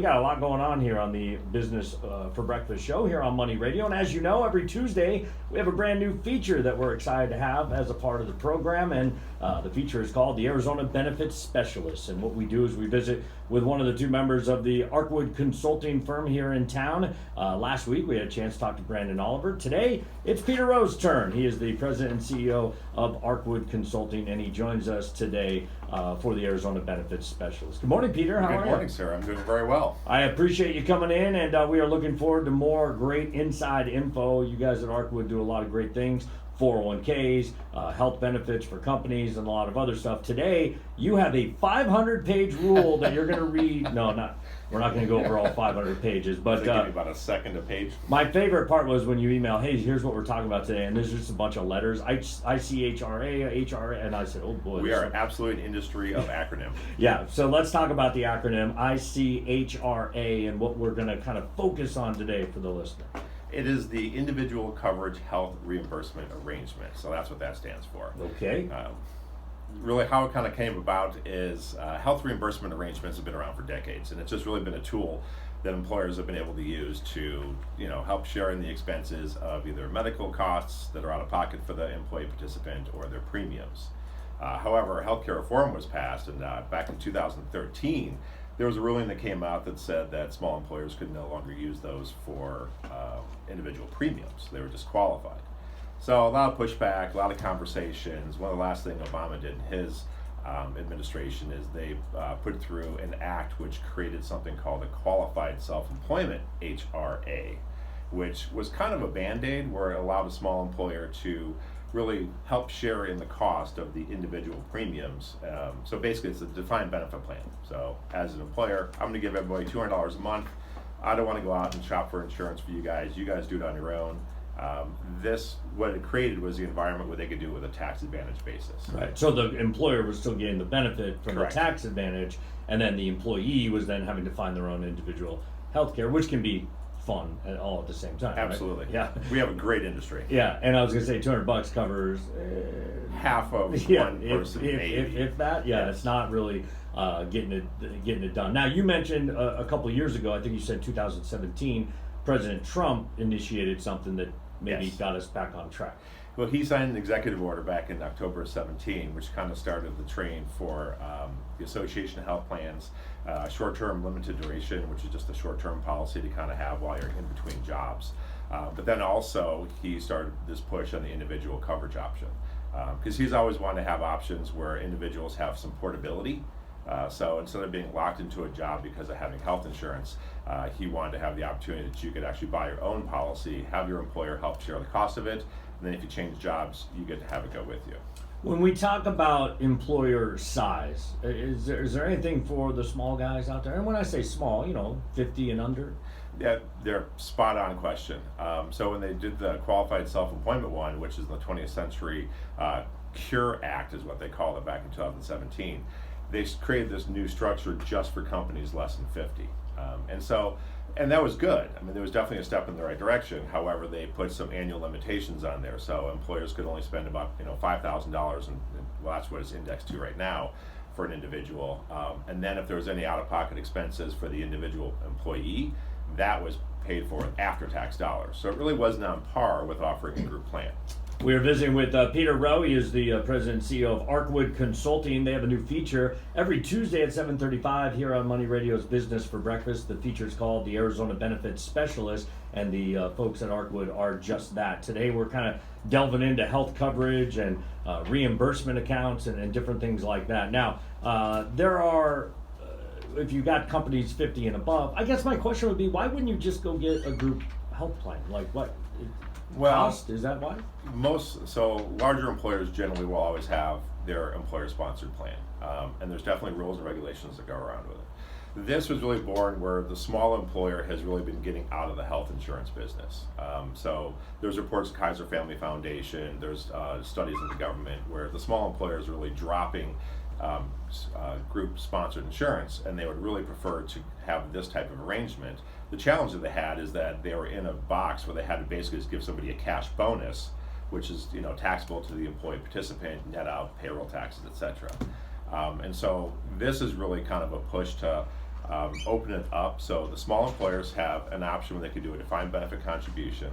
got a lot going on here on the Business for Breakfast show here on Money Radio. And as you know, every Tuesday we have a brand new feature that we're excited to have as a part of the program. And the feature is called the Arizona Benefits Specialist. And what we do is we visit with one of the two members of the Arcwood consulting firm here in town. Last week we had a chance to talk to Brandon Oliver. Today it's Peter Rowe's turn. He is the president and CEO of Arcwood Consulting, and he joins us today for the Arizona Benefits Specialist. Good morning, Peter. How are you? Good morning, sir. I'm doing very well. I appreciate you coming in, and we are looking forward to more great inside info. You guys at Arcwood do a lot of great things. 401ks, health benefits for companies, and a lot of other stuff. Today, you have a 500-page rule that you're going to read. No, we're not going to go over all 500 pages, but give me about a second a page. My favorite part was when you email, hey, here's what we're talking about today, and there's just a bunch of letters, ICHRA, HRA, and I said, oh boy. We are absolutely an industry of acronyms. Yeah, so let's talk about the acronym ICHRA and what we're going to kind of focus on today for the listener. It is the Individual Coverage Health Reimbursement Arrangement, so that's what that stands for. Okay. Really how it kind of came about is health reimbursement arrangements have been around for decades, and it's just really been a tool that employers have been able to use to, help share in the expenses of either medical costs that are out of pocket for the employee participant or their premiums. However, healthcare reform was passed, and back in 2013, there was a ruling that came out that said that small employers could no longer use those for individual premiums. They were disqualified. So a lot of pushback, a lot of conversations. One of the last things Obama did in his administration is they put through an act which created something called a Qualified Self-Employment, HRA, which was kind of a Band-Aid where it allowed a small employer to really help share in the cost of the individual premiums. So basically it's a defined benefit plan. So as an employer, I'm going to give everybody $200 a month. I don't want to go out and shop for insurance for you guys. You guys do it on your own. What it created was the environment where they could do it with a tax advantage basis. Right. So the employer was still getting the benefit from Correct. the tax advantage, and then the employee was then having to find their own individual health care, which can be fun all at the same time. Absolutely. Right? Yeah. We have a great industry. Yeah, and I was going to say $200 covers half of one person, maybe. If that, yeah, Yes. It's not really getting it done. Now, you mentioned a couple of years ago, I think you said 2017, President Trump initiated something that maybe Yes. got us back on track. Well, he signed an executive order back in October of 17, which kind of started the train for the Association of Health Plans, short-term limited duration, which is just a short-term policy to kind of have while you're in between jobs. But then also he started this push on the individual coverage option, because he's always wanted to have options where individuals have some portability. So instead of being locked into a job because of having health insurance, he wanted to have the opportunity that you could actually buy your own policy, have your employer help share the cost of it, and then if you change jobs, you get to have it go with you. When we talk about employer size, is there anything for the small guys out there? And when I say small, 50 and under? Yeah, they're spot on question. So when they did the Qualified Self-Employment one, which is the 20th Century Cure Act is what they called it back in 2017, they created this new structure just for companies less than 50. And that was good. I mean, there was definitely a step in the right direction. However, they put some annual limitations on there. So employers could only spend about $5,000, and well, that's what it's indexed to right now for an individual. And then if there was any out-of-pocket expenses for the individual employee, that was paid for with after-tax dollars. So it really wasn't on par with offering a group plan. We are visiting with Peter Rowe. He is the president and CEO of Arcwood Consulting. They have a new feature every Tuesday at 7:35 here on Money Radio's Business for Breakfast. The feature is called the Arizona Benefits Specialist, and the folks at Arcwood are just that. Today we're kind of delving into health coverage and reimbursement accounts and different things like that. Now, there are, if you got companies 50 and above, I guess my question would be, why wouldn't you just go get a group health plan? Like what? Cost? Is that why? Larger employers generally will always have their employer-sponsored plan, and there's definitely rules and regulations that go around with it. This was really born where the small employer has really been getting out of the health insurance business. So there's reports of Kaiser Family Foundation, there's studies in the government where the small employers are really dropping group-sponsored insurance, and they would really prefer to have this type of arrangement. The challenge that they had is that they were in a box where they had to basically just give somebody a cash bonus, which is taxable to the employee participant, net out payroll taxes, etc. And so this is really kind of a push to open it up so the small employers have an option where they can do a defined benefit contribution.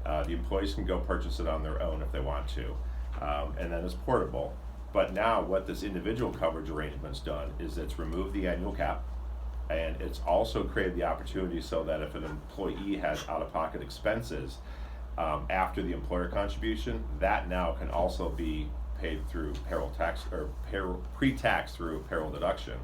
The employees can go purchase it on their own if they want to, and then it's portable. But now what this individual coverage arrangement's done is it's removed the annual cap, and it's also created the opportunity so that if an employee has out-of-pocket expenses after the employer contribution, that now can also be paid through payroll tax or pre-tax through payroll deduction.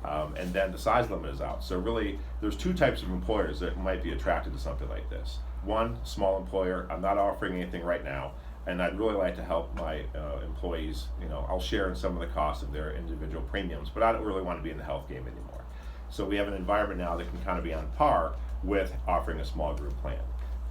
And then the size limit is out. So really, there's two types of employers that might be attracted to something like this. One, small employer, I'm not offering anything right now, and I'd really like to help my employees. I'll share in some of the costs of their individual premiums, but I don't really want to be in the health game anymore. So we have an environment now that can kind of be on par with offering a small group plan.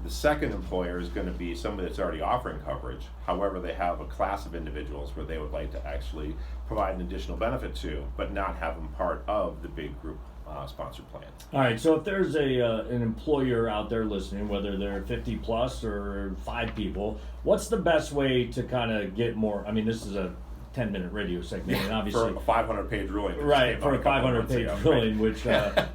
The second employer is going to be somebody that's already offering coverage. However, they have a class of individuals where they would like to actually provide an additional benefit to, but not have them part of the big group sponsored plan. All right, so if there's an employer out there listening, whether they're 50 plus or 5 people, what's the best way to kind of get more? I mean, this is a 10-minute radio segment, and obviously for a 500-page ruling. Right, for a 500-page ruling, which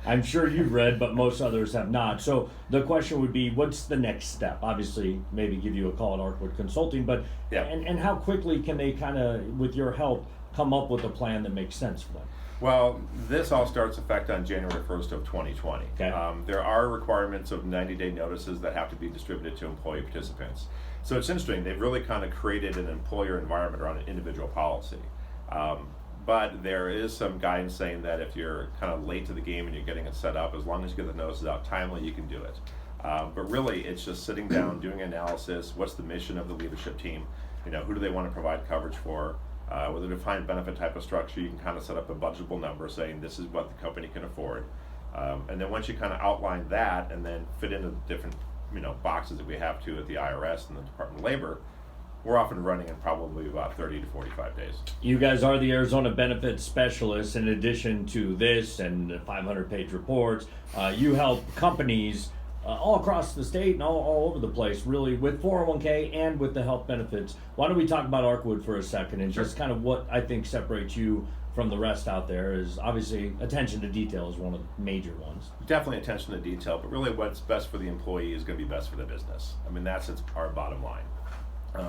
I'm sure you've read, but most others have not. So the question would be, what's the next step? Obviously, maybe give you a call at Arcwood Consulting, but and how quickly can they kind of, with your help, come up with a plan that makes sense for them? Well, this all starts effect on January 1st of 2020. Okay. There are requirements of 90-day notices that have to be distributed to employee participants. So it's interesting, they've really kind of created an employer environment around an individual policy. But there is some guidance saying that if you're kind of late to the game and you're getting it set up, as long as you get the notices out timely, you can do it. But really, it's just sitting down, doing analysis, what's the mission of the leadership team, who do they want to provide coverage for, with a defined benefit type of structure, you can kind of set up a budgetable number saying this is what the company can afford. And then once you kind of outline that and then fit into the different boxes that we have to at the IRS and the Department of Labor, we're often running in probably about 30 to 45 days. You guys are the Arizona benefits specialists. In addition to this and the 500-page reports, you help companies all across the state and all over the place, really, with 401k and with the health benefits. Why don't we talk about Arcwood for a second and just kind of what I think separates you from the rest out there is obviously attention to detail is one of the major ones. Definitely attention to detail, but really what's best for the employee is going to be best for the business. I mean, that's our bottom line.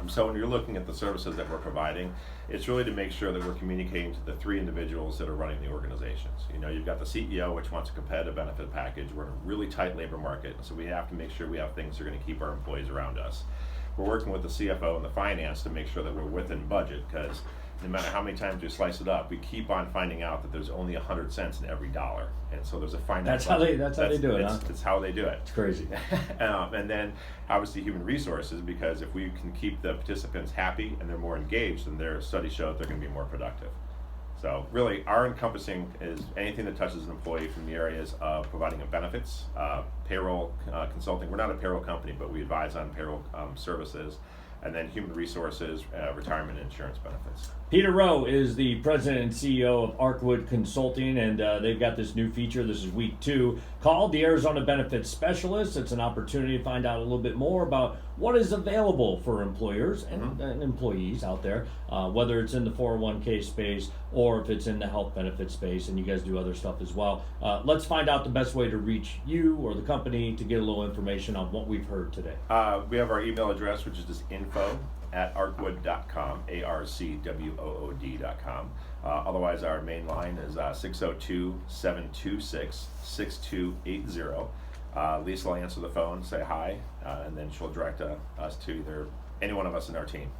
So when you're looking at the services that we're providing, it's really to make sure that we're communicating to the 3 individuals that are running the organizations. You've got the CEO, which wants a competitive benefit package. We're in a really tight labor market, so we have to make sure we have things that are going to keep our employees around us. We're working with the CFO and the finance to make sure that we're within budget, because no matter how many times we slice it up, we keep on finding out that there's only 100 cents in every dollar, and so there's a finite. That's how they do it. It's how they do it. It's crazy. And then obviously human resources, because if we can keep the participants happy and they're more engaged, then their studies show that they're going to be more productive. So really, our encompassing is anything that touches an employee from the areas of providing benefits, payroll consulting. We're not a payroll company, but we advise on payroll services. And then human resources, retirement and insurance benefits. Peter Rowe is the president and CEO of Arcwood Consulting, and they've got this new feature. This is week 2, called the Arizona Benefits Specialist. It's an opportunity to find out a little bit more about what is available for employers and employees out there, whether it's in the 401k space or if it's in the health benefit space, and you guys do other stuff as well. Let's find out the best way to reach you or the company to get a little information on what we've heard today. We have our email address, which is just info@arcwood.com, ARCWOOD.com. Otherwise, our main line is 602-726-6280. Lisa will answer the phone, say hi, and then she'll direct us to either any one of us in our team.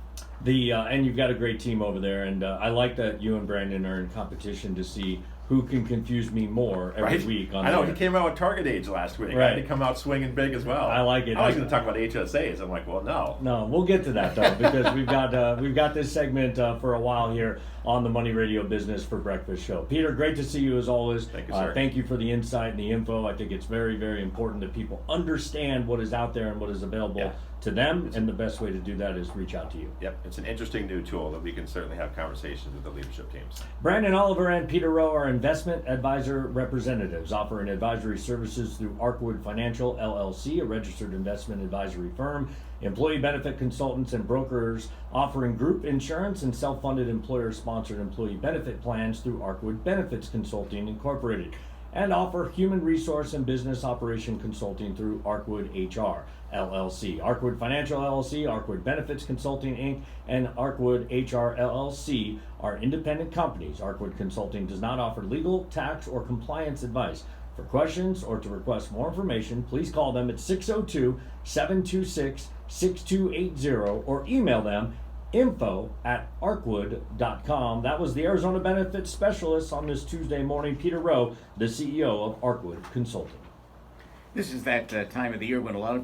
And you've got a great team over there, and I like that you and Brandon are in competition to see who can confuse me more every week. I know, he came out with Target Age last week. Right. I had to come out swinging big as well. I like it. I was going to talk about HSAs. I'm like, well, no. No, we'll get to that though, because we've got this segment for a while here on the Money Radio Business for Breakfast show. Peter, great to see you as always. Thank you, sir. Thank you for the insight and the info. I think it's very, very important that people understand what is out there and what is available to them, and the best way to do that is reach out to you. Yep, it's an interesting new tool that we can certainly have conversations with the leadership teams. Brandon Oliver and Peter Rowe are investment advisor representatives offering advisory services through Arcwood Financial LLC, a registered investment advisory firm, employee benefit consultants and brokers offering group insurance and self-funded employer-sponsored employee benefit plans through Arcwood Benefits Consulting Incorporated. and offer human resource and business operation consulting through Arcwood HR LLC, Arcwood Financial LLC, Arcwood Benefits Consulting Inc., and Arcwood HR LLC are independent companies. Arcwood Consulting does not offer legal, tax, or compliance advice. For questions or to request more information, please call them at 602-726-6280 or email them info@arcwood.com. That was the Arizona Benefits Specialist on this Tuesday morning, Peter Rowe, the CEO of Arcwood Consulting. This is that time of the year when a lot of